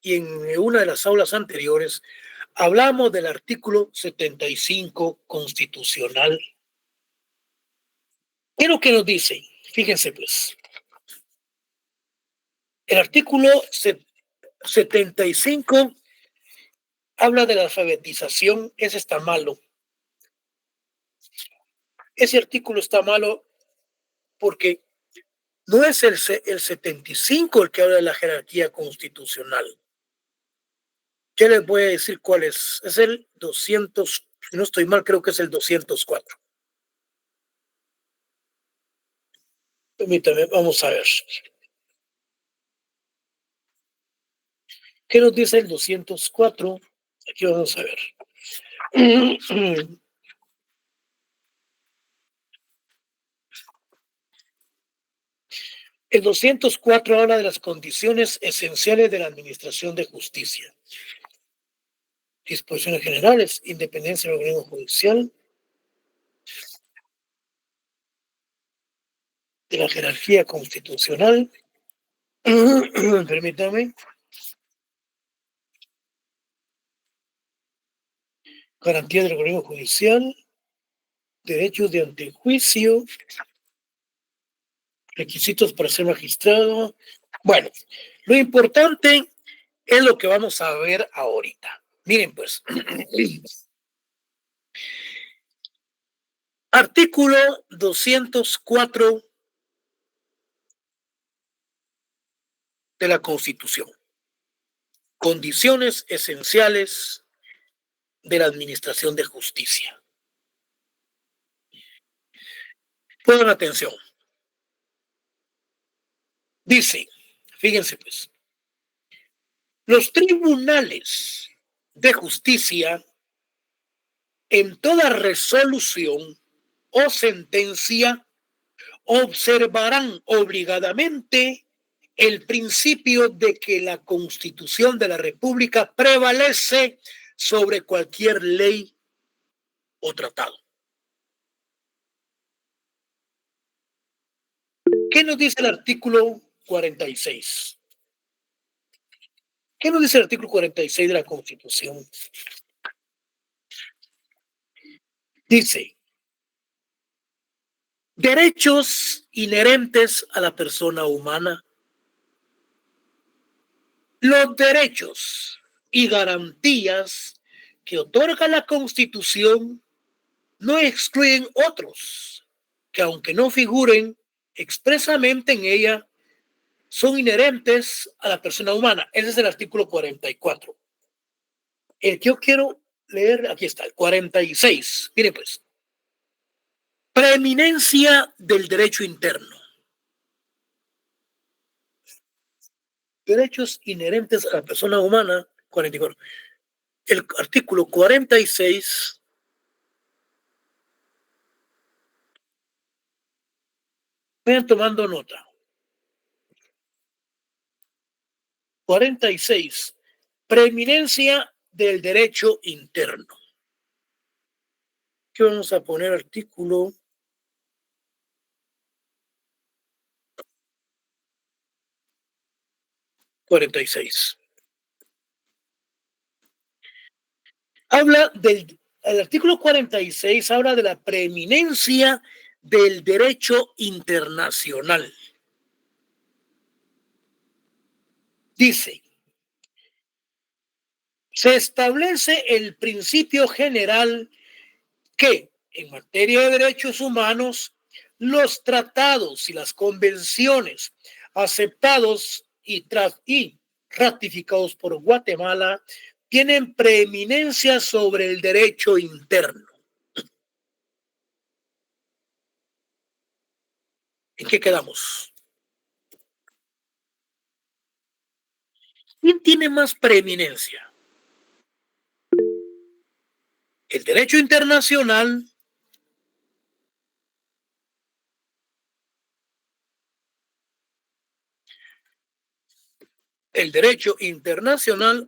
y en una de las aulas anteriores, hablamos del artículo 75 constitucional. ¿Qué es lo que nos dice? Fíjense pues. El artículo 75 habla de la alfabetización. Ese está malo. Ese artículo está malo porque no es el 75 el que habla de la jerarquía constitucional. Yo les voy a decir cuál es. Es el 200, si no estoy mal, creo que es el 204. Permítame, vamos a ver. ¿Qué nos dice el 204? Aquí vamos a ver. El 204 habla de las condiciones esenciales de la administración de justicia. Disposiciones generales, independencia del organismo judicial, de la jerarquía constitucional. Permítame. Garantía del organismo judicial, derechos de antejuicio, requisitos para ser magistrado. Bueno, lo importante es lo que vamos a ver ahorita. Miren pues. Artículo 204 de la Constitución. Condiciones esenciales de la administración de justicia. Pongan atención. Dice, fíjense pues, los tribunales de justicia en toda resolución o sentencia observarán obligadamente el principio de que la Constitución de la República prevalece sobre cualquier ley o tratado. ¿Qué nos dice el artículo 46? ¿Qué nos dice el artículo 46 de la Constitución? Dice, derechos inherentes a la persona humana. Los derechos y garantías que otorga la Constitución no excluyen otros que, aunque no figuren expresamente en ella, son inherentes a la persona humana. Ese es el artículo 44. El que yo quiero leer, aquí está, el 46. Miren pues. Preeminencia del derecho interno. Derechos inherentes a la persona humana, 44. El artículo 46. Vayan tomando nota. 46. Preeminencia del derecho interno. ¿Qué vamos a poner? Artículo 46. El artículo 46 habla de la preeminencia del derecho internacional. Dice, se establece el principio general que en materia de derechos humanos, los tratados y las convenciones aceptados y ratificados por Guatemala tienen preeminencia sobre el derecho interno. ¿En qué quedamos? ¿Quién tiene más preeminencia? ¿El derecho internacional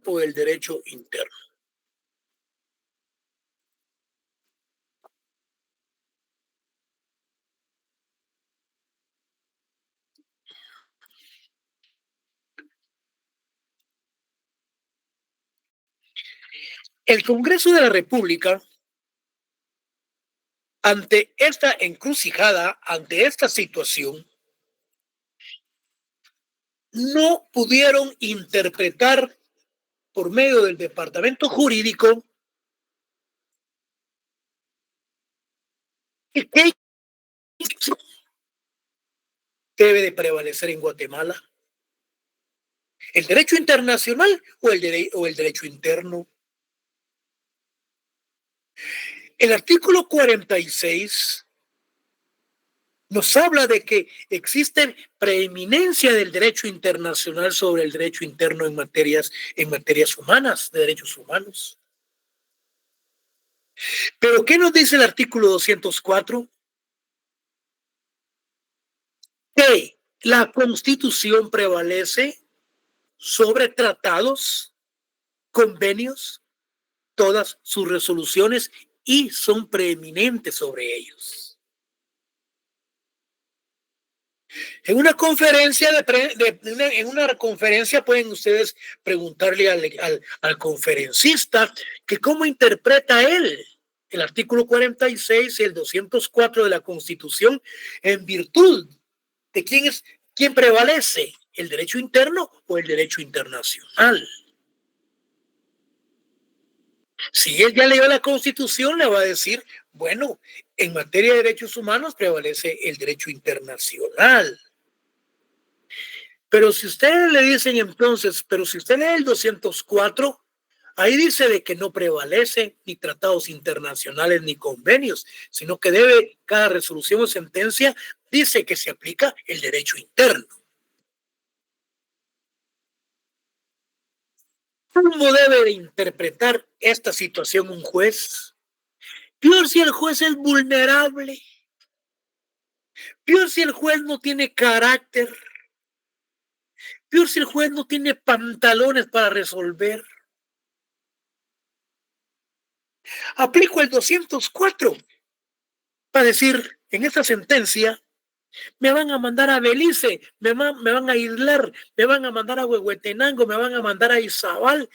o el derecho interno? El Congreso de la República, ante esta encrucijada, ante esta situación, no pudieron interpretar por medio del departamento jurídico qué debe de prevalecer en Guatemala, el derecho internacional o el derecho interno. El artículo 46 nos habla de que existe preeminencia del derecho internacional sobre el derecho interno en materias humanas, de derechos humanos. Pero ¿qué nos dice el artículo 204? Que la Constitución prevalece sobre tratados, convenios, todas sus resoluciones y son preeminentes sobre ellos. En una conferencia en una conferencia pueden ustedes preguntarle al conferencista que cómo interpreta él el artículo 46 y el 204 de la Constitución en virtud de quién prevalece, el derecho interno o el derecho internacional. Si él ya leyó la Constitución, le va a decir, bueno, en materia de derechos humanos prevalece el derecho internacional. Pero si ustedes le dicen entonces, pero si usted lee el 204, ahí dice de que no prevalece ni tratados internacionales ni convenios, sino que debe, cada resolución o sentencia dice que se aplica el derecho interno. ¿Cómo debe de interpretar esta situación un juez? Peor si el juez es vulnerable, peor si el juez no tiene carácter, peor si el juez no tiene pantalones para resolver. Aplico el 204 para decir, en esta sentencia me van a mandar a Belice, me van a aislar, me van a mandar a Huehuetenango, me van a mandar a Izabal.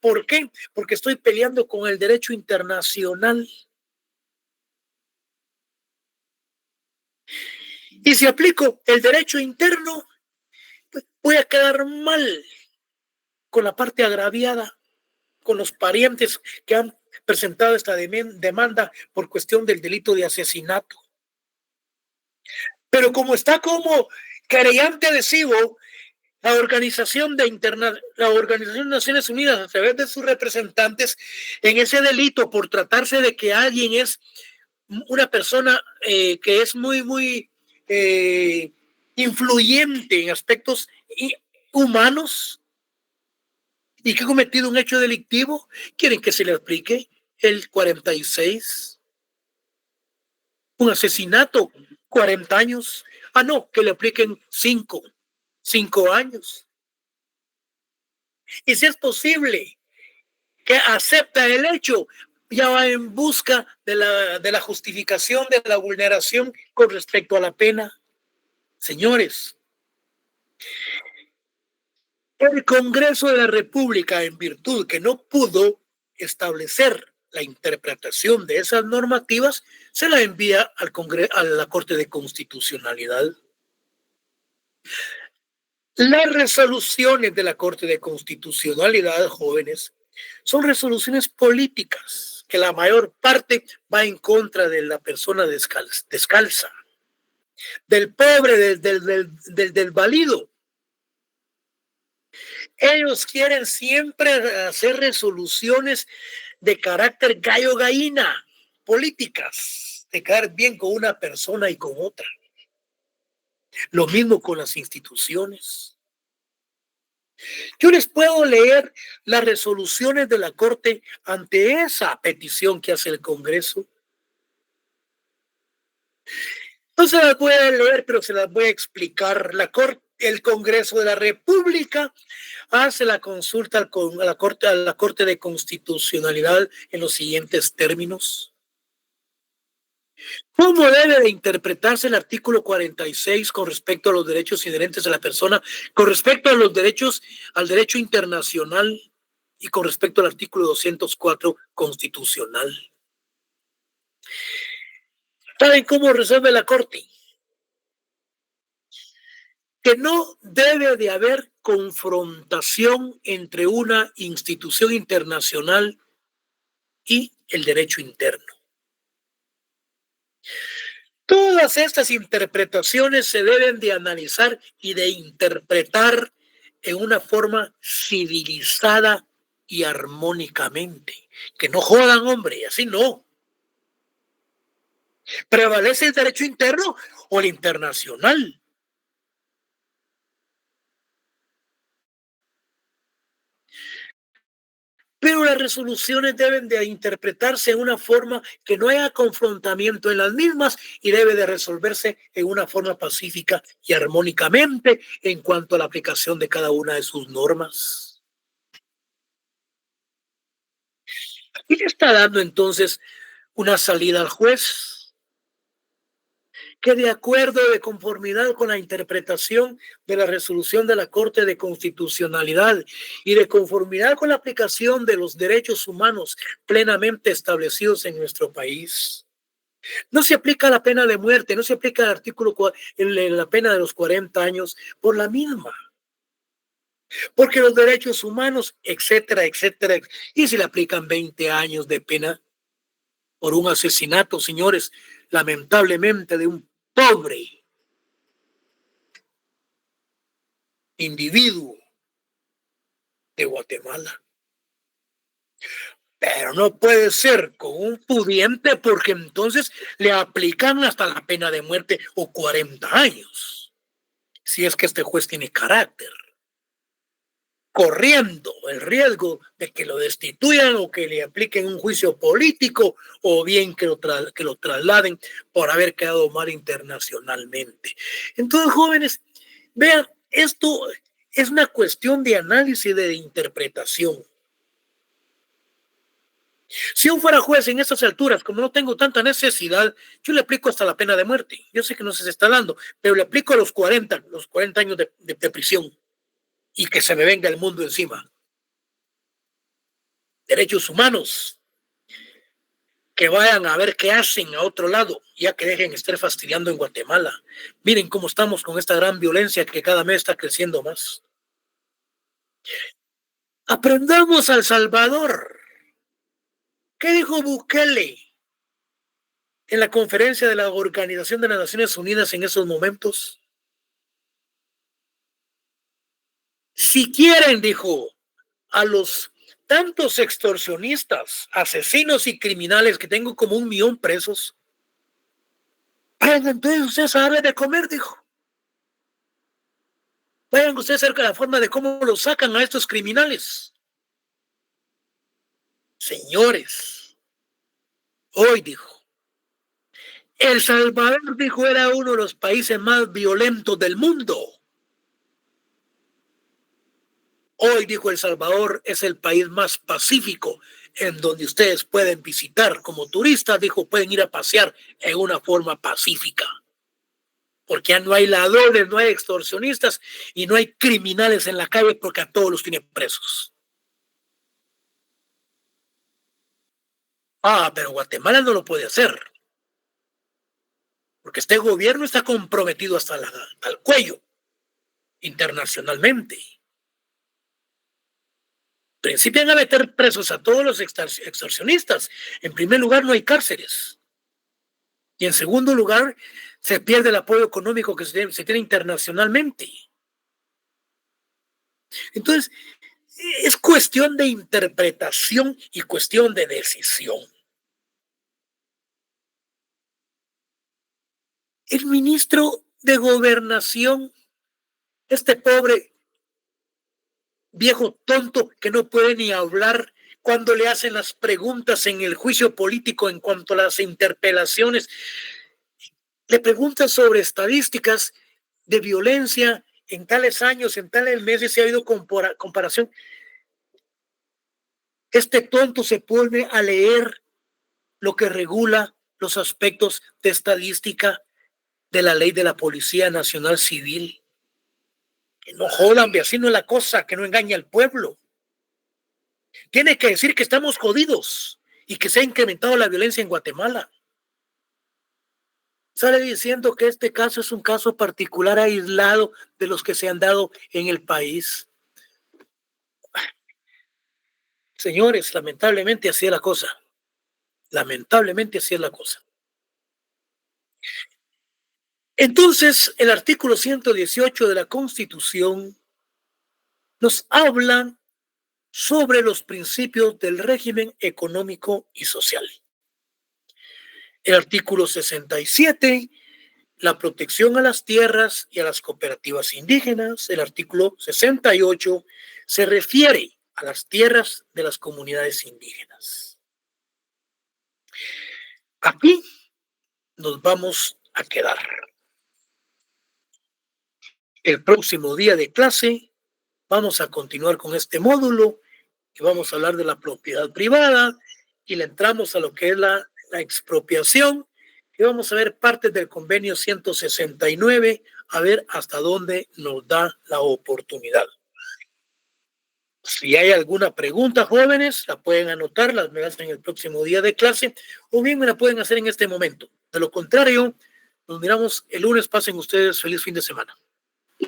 ¿Por qué? Porque estoy peleando con el derecho internacional. Y si aplico el derecho interno, voy a quedar mal con la parte agraviada, con los parientes que han presentado esta demanda por cuestión del delito de asesinato. Pero como está como querellante adhesivo la Organización de Naciones Unidas a través de sus representantes en ese delito por tratarse de que alguien es una persona que es muy influyente en aspectos humanos y que ha cometido un hecho delictivo, quieren que se le aplique el 46, un asesinato, 40 años. Ah, no, que le apliquen 5 años. Y si es posible que acepta el hecho, ya va en busca de la justificación de la vulneración con respecto a la pena. Señores, el Congreso de la República, en virtud que no pudo establecer la interpretación de esas normativas, se la envía a la Corte de Constitucionalidad. Las resoluciones de la Corte de Constitucionalidad, jóvenes, son resoluciones políticas que la mayor parte va en contra de la persona descalza, del pobre, del válido, Ellos quieren siempre hacer resoluciones de carácter gallo-gallina, políticas, de quedar bien con una persona y con otra. Lo mismo con las instituciones. Yo les puedo leer las resoluciones de la Corte ante esa petición que hace el Congreso. No se las voy a leer, pero se las voy a explicar. El Congreso de la República hace la consulta a la Corte de Constitucionalidad en los siguientes términos. ¿Cómo debe de interpretarse el artículo 46 con respecto a los derechos inherentes de la persona, con respecto a los derechos, al derecho internacional y con respecto al artículo 204 constitucional? ¿Saben cómo resuelve la Corte? Que no debe de haber confrontación entre una institución internacional y el derecho interno. Todas estas interpretaciones se deben de analizar y de interpretar en una forma civilizada y armónicamente. Que no jodan, hombre, así no. ¿Prevalece el derecho interno o el internacional? Pero las resoluciones deben de interpretarse en una forma que no haya confrontamiento en las mismas y debe de resolverse en una forma pacífica y armónicamente en cuanto a la aplicación de cada una de sus normas. Y le está dando entonces una salida al juez que de acuerdo de conformidad con la interpretación de la resolución de la Corte de Constitucionalidad y de conformidad con la aplicación de los derechos humanos plenamente establecidos en nuestro país, no se aplica la pena de muerte, no se aplica el artículo, la pena de los 40 años por la misma. Porque los derechos humanos, etcétera, etcétera, y se le aplican 20 años de pena por un asesinato, señores, lamentablemente de un pobre individuo de Guatemala. Pero no puede ser con un pudiente porque entonces le aplican hasta la pena de muerte o 40 años. Si es que este juez tiene carácter. Corriendo el riesgo de que lo destituyan o que le apliquen un juicio político o bien que lo trasladen por haber quedado mal internacionalmente. Entonces, jóvenes, vean, esto es una cuestión de análisis y de interpretación. Si yo fuera juez en estas alturas, como no tengo tanta necesidad, yo le aplico hasta la pena de muerte. Yo sé que no se está dando, pero le aplico los 40 años de prisión y que se me venga el mundo encima. Derechos humanos, que vayan a ver qué hacen a otro lado, ya que dejen de estar fastidiando en Guatemala. Miren cómo estamos con esta gran violencia que cada mes está creciendo más. Aprendamos a El Salvador. ¿Qué dijo Bukele en la conferencia de la Organización de las Naciones Unidas en esos momentos? Si quieren, dijo, a los tantos extorsionistas, asesinos y criminales que tengo como 1 millón presos, vayan entonces ustedes a darle de comer, dijo. Vayan ustedes cerca de la forma de cómo lo sacan a estos criminales. Señores, hoy dijo, El Salvador, dijo, era uno de los países más violentos del mundo. Hoy, dijo, El Salvador es el país más pacífico en donde ustedes pueden visitar como turistas, dijo, pueden ir a pasear en una forma pacífica. Porque ya no hay ladrones, no hay extorsionistas y no hay criminales en la calle porque a todos los tiene presos. Pero Guatemala no lo puede hacer. Porque este gobierno está comprometido hasta al cuello internacionalmente. Principian a meter presos a todos los extorsionistas. En primer lugar, no hay cárceles. Y en segundo lugar, se pierde el apoyo económico que se tiene internacionalmente. Entonces, es cuestión de interpretación y cuestión de decisión. El ministro de Gobernación, este pobre viejo tonto que no puede ni hablar cuando le hacen las preguntas en el juicio político en cuanto a las interpelaciones, le preguntan sobre estadísticas de violencia en tales años, en tales meses, si ha habido comparación. Este tonto se pone a leer lo que regula los aspectos de estadística de la ley de la Policía Nacional Civil. Que no jodan, así no es la cosa, que no engañe al pueblo. Tiene que decir que estamos jodidos y que se ha incrementado la violencia en Guatemala. Sale diciendo que este caso es un caso particular aislado de los que se han dado en el país. Señores, lamentablemente así es la cosa. Lamentablemente así es la cosa. Entonces, el artículo 118 de la Constitución nos habla sobre los principios del régimen económico y social. El artículo 67, la protección a las tierras y a las cooperativas indígenas. El artículo 68 se refiere a las tierras de las comunidades indígenas. Aquí nos vamos a quedar. El próximo día de clase vamos a continuar con este módulo y vamos a hablar de la propiedad privada y le entramos a lo que es la expropiación y vamos a ver partes del convenio 169 a ver hasta dónde nos da la oportunidad. Si hay alguna pregunta, jóvenes, la pueden anotar, las me hacen el próximo día de clase o bien me la pueden hacer en este momento. De lo contrario, nos miramos el lunes. Pasen ustedes feliz fin de semana.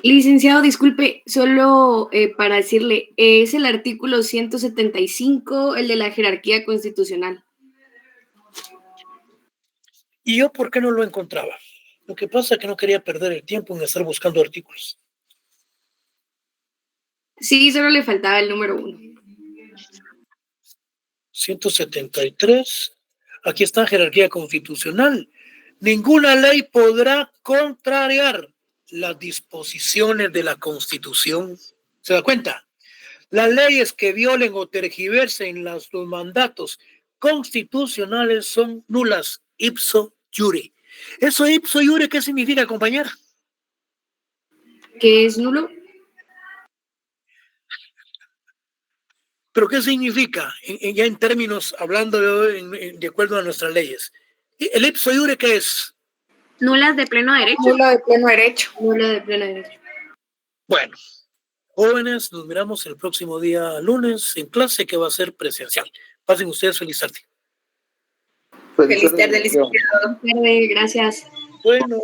Licenciado, disculpe, solo para decirle, es el artículo 175, el de la jerarquía constitucional. ¿Y yo por qué no lo encontraba? Lo que pasa es que no quería perder el tiempo en estar buscando artículos. Sí, solo le faltaba el número 1. 173. Aquí está jerarquía constitucional. Ninguna ley podrá contrariar las disposiciones de la Constitución. ¿Se da cuenta? Las leyes que violen o tergiversen los mandatos constitucionales son nulas ipso iure. ¿Eso ipso iure qué significa, compañera? ¿Qué es nulo? ¿Pero qué significa? Ya en términos, hablando de acuerdo a nuestras leyes. ¿El ipso iure qué es? Nulas de pleno derecho. Nula de pleno derecho. Nula de pleno derecho. Bueno, jóvenes, nos miramos el próximo día lunes en clase que va a ser presencial. Pasen ustedes feliz tarde. Feliz tarde, licenciado. Buenas tardes, gracias. Bueno.